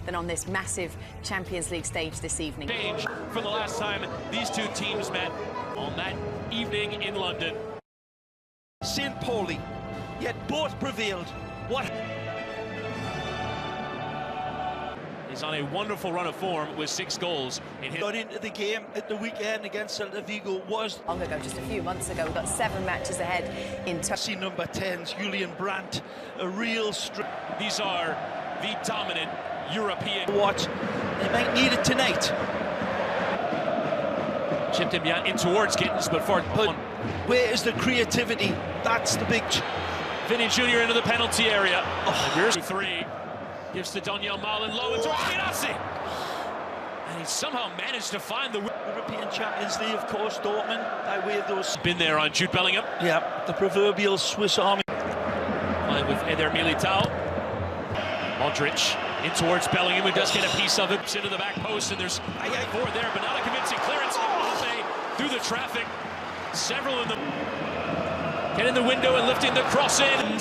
than on this massive Champions League stage this evening. Change from the last time these two teams met on that evening in London. St. Pauli, yet both prevailed. What? He's on a wonderful run of form with 6 goals. Got into the game at the weekend against Celta Vigo was Long ago, just a few months ago, we've got 7 matches ahead in see number 10's Julian Brandt, a real These are the dominant European. What? They might need it tonight. Chipped him in towards Gittins, but where is the creativity? That's the big. Vinny Jr. into the penalty area. Oh, here's 3. Gives to Daniel Malin low and towards Girassi. And he somehow managed to find the European Champions League, of course, Dortmund, by way of those. Been there on Jude Bellingham. Yeah, the proverbial Swiss Army. Playing with Eder Militao. Modric in towards Bellingham, who does get a piece of it. Into the back post, and there's 4 there, but not a convincing clearance. Through the traffic. Several in the... Get in the window and lifting the cross in.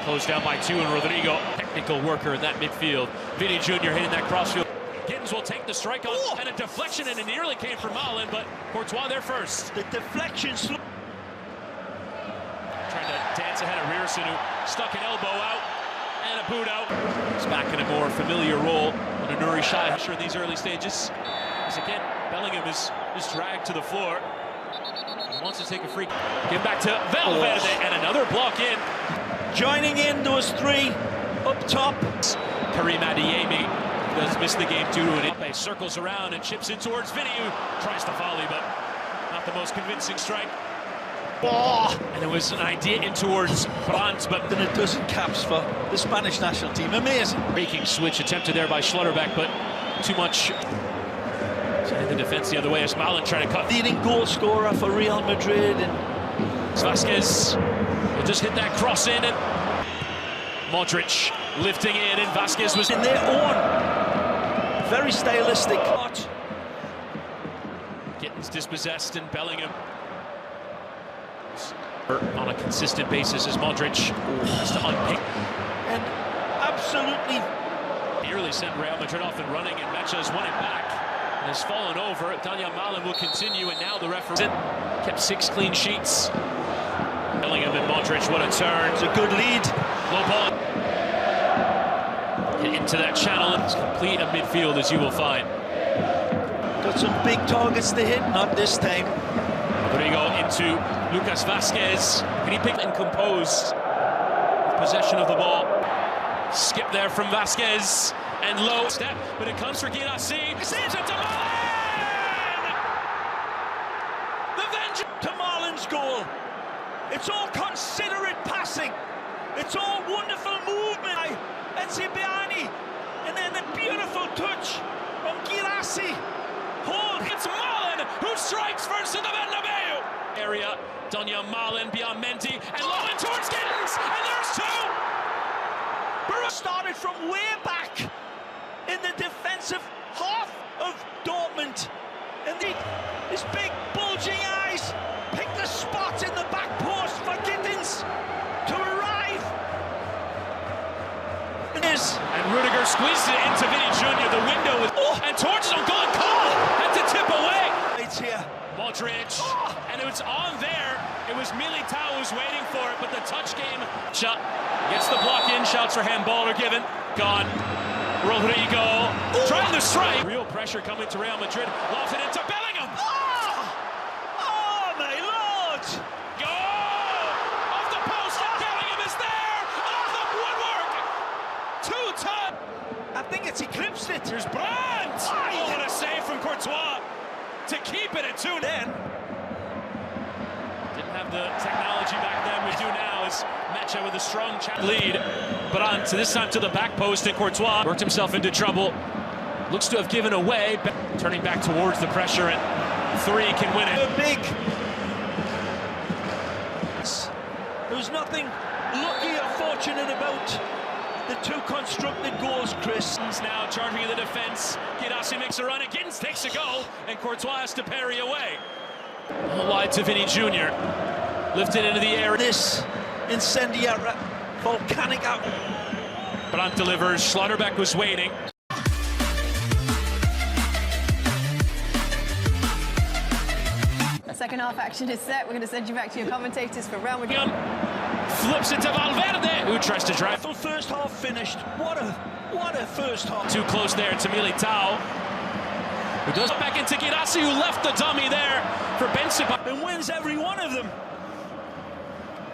Closed down by 2, and Rodrigo, technical worker in that midfield. Vinny Jr. hitting that crossfield. Gittins will take the strike on, and a deflection, and it nearly came from Malin, but Courtois there first. The deflection. Trying to dance ahead of Rierson, who stuck an elbow out, and a boot out. He's back in a more familiar role under Nuri Sahin in these early stages. As again, Bellingham is dragged to the floor. He wants to take a free. Get back to Valverde, and another block in. Joining in those 3 up top. Karim Adeyemi does miss the game due to it. Circles around and chips in towards Vinny, who tries to volley, but not the most convincing strike. And it was an idea in towards Brandt, but then it doesn't caps for the Spanish national team. Amazing. Breaking switch attempted there by Schlotterbeck, but too much. Sending the defense the other way as Malin trying to cut. Leading goal scorer for Real Madrid. And Vasquez will just hit that cross in, and Modric lifting in, and Vasquez was in their own very stylistic. Gittins dispossessed, and Bellingham on a consistent basis as Modric has to unpick. And absolutely nearly sent Real Madrid off and running, and Mecha has won it back and has fallen over. Daniel Malin will continue, and now the referee kept 6 clean sheets. Bellingham and Modric, what a turn. It's a good lead. Low ball. Hit into that channel, and it's complete a midfield, as you will find. Got some big targets to hit, not this time. Rodrigo into Lucas Vasquez. Can he pick and compose possession of the ball? Skip there from Vasquez, and low step, but it comes for Girassi. Sends it to Malin! The vengeance to Malin's goal. It's all considerate passing. It's all wonderful movement by Encibiani. And then the beautiful touch from Girassi. Hold, it's Malin who strikes first in the Bernabeu area. Daniel Malin beyond Mendy, and low in towards Gittins, and there's 2! Started from way back in the defensive half of Dortmund. And his big bulging eyes pick the spot in the back post for Gittins to arrive. And Rudiger squeezes it into Vinny Jr. The window is and towards him, goal call, had to tip away. It's here. Modric, and it was on there. It was Militao who was waiting for it, but the touch game shot gets the block in. Shouts for handball are given. Gone. Rodrigo trying to strike. Real pressure coming to Real Madrid. Lofts it into Bellingham. Oh my lord! Go off the post, and Bellingham is there off the woodwork. 2-ton. I think it's eclipsed it. Here's Brandt. Oh, what a save from Courtois to keep it at 2 then. Didn't have the technology back then. We do now as Mecha with a strong lead. But on to this time to the back post, and Courtois worked himself into trouble. Looks to have given away. Turning back towards the pressure, and 3 can win it. Big. There's nothing lucky or fortunate about the 2 constructed goals, Chris. Now charging in the defense. Girassi makes a run, and Gittins takes a goal, and Courtois has to parry away. Wide to Vinny Jr. Lifted into the air. This incendiary, volcanic out. Brandt delivers. Schlotterbeck was waiting. Second half action is set. We're going to send you back to your commentators for Real Madrid. Flips it to Valverde, who tries to drive. First half finished. What a first half. Too close there to Militao, who does it back into Girassi, who left the dummy there for Benzema. And wins every one of them.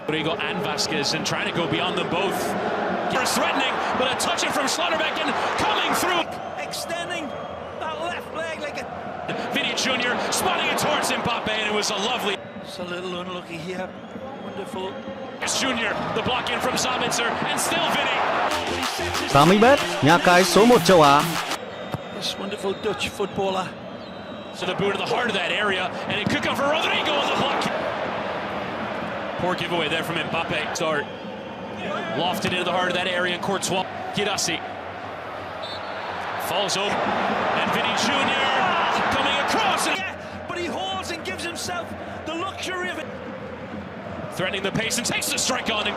Rodrigo and Vasquez, and trying to go beyond them both. First threatening, but a touch in from Schlotterbeck and coming through. Extending that left leg like a... Vinny Jr. spotting it towards Mbappe, and it was a lovely... It's a little unlucky here. Wonderful. It's Jr. The block in from Sabitzer, and still Vinny. Camibet, nhà cái số 1 châu Á. This wonderful Dutch footballer. So the boot to the heart of that area, and it could come for Rodrigo on the block. Poor giveaway there from Mbappe. Start lofted into the heart of that area, and Courtois. Girassi falls over, and Vinny Jr. coming across. Yeah, but he holds and gives himself the luxury of it. Threatening the pace and takes the strike on. And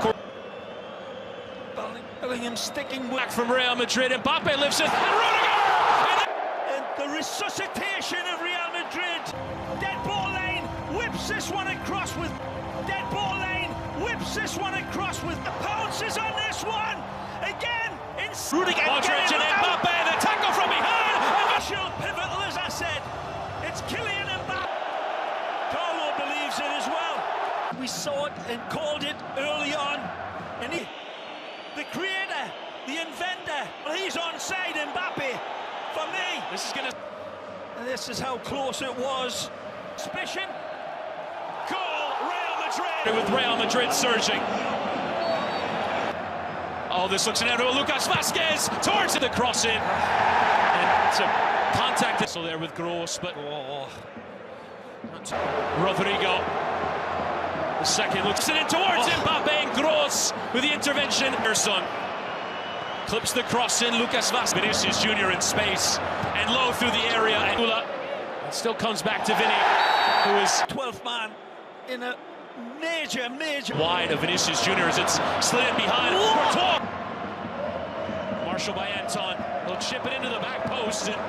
Bellingham sticking back from Real Madrid. Mbappe lifts it, and Rudiger! And the resuscitation of Real Madrid. Dead ball lane, whips this one across with... Dead ball lane, whips this one across with... The pounces on this one! Again, in... Rudiger, Modric and Mbappe, the tackle from behind! Pivotal, as I said. It's Kylian Mbappe. Carlo believes it as well. We saw it and called it early on. And the creator, the inventor, well, he's onside, Mbappe. For me, this is gonna... And this is how close it was. Suspicion. Goal, Real Madrid! With Real Madrid surging. Oh, this looks inevitable. Lucas Vasquez towards the cross in. And it's a contact so there with Gross, but Rodrigo. The second looks it in towards Mbappe, and Gross with the intervention. Erson clips the cross in. Lucas Vasquez. Vinicius Jr. in space and low through the area. And it still comes back to Vinny, who is 12th man in a major wide of Vinicius Jr. as it's slid in behind. Courtois. Marshall by Anton. They'll chip it into the back post. And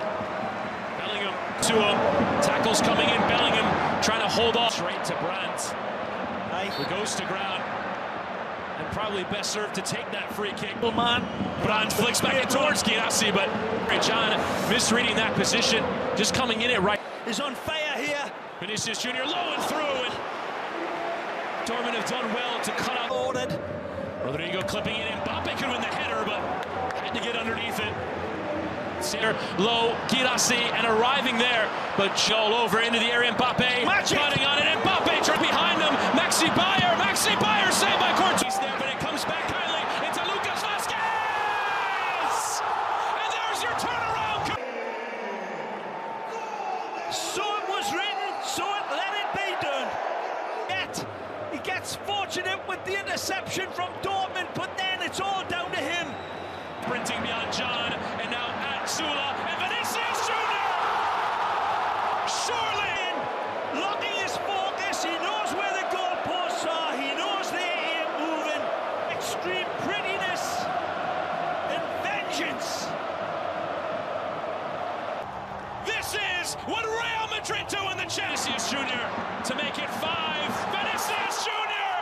Bellingham to him. Tackles coming in. Bellingham trying to hold off. Straight to Brandt. Who goes to ground. And probably best served to take that free kick. Brandt flicks back in towards Girassi, but John misreading that position. Just coming in it right. Is on fire here. Vinicius Jr. low and through. And Dortmund have done well to cut out. Ordered. Rodrigo clipping it in. Mbappe could win the header, but had to get underneath it. Low, Girassi, and arriving there, but all over into the area. Mbappe cutting on it, and Mbappe turned behind him. Maxi Bayer saved by Courtois there, but it comes back kindly into Lucas Vasquez! And there's your turnaround! So it was written, so it let it be done. Yet, he gets fortunate with the interception from Dortmund, but then it's all down to him. Sprinting beyond John, and now at Sula, and Vinicius Jr. Surely locking his focus. He knows where the goalposts are. He knows they're here moving. Extreme prettiness and vengeance. This is what Real Madrid do in the Vinicius Jr. to make it 5. Vinicius Jr.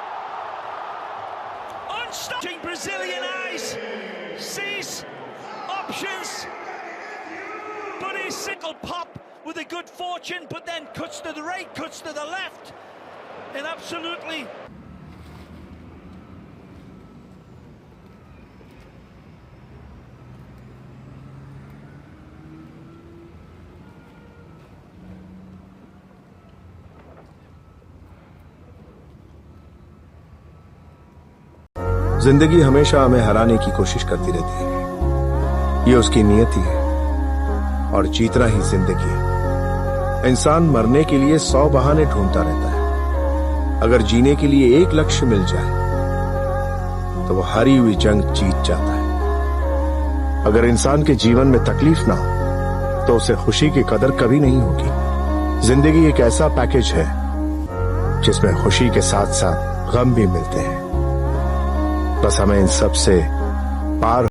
Unstopping Brazilian eyes. Sees options, but his single pop with a good fortune, but then cuts to the right, cuts to the left, and absolutely. जिंदगी हमेशा हमें हराने की कोशिश करती रहती है, ये उसकी नियति है और जीतना ही जिंदगी है। इंसान मरने के लिए 100 बहाने ढूंढता रहता है, अगर जीने के लिए एक लक्ष्य मिल जाए तो वो हारी हुई जंग जीत जाता है। अगर इंसान के जीवन में तकलीफ ना हो तो उसे खुशी की कदर कभी नहीं होगी। जिंदगी एक ऐसा पैकेज है जिसमें खुशी के साथ साथ गम भी मिलते हैं, बस हमें इन सब से पार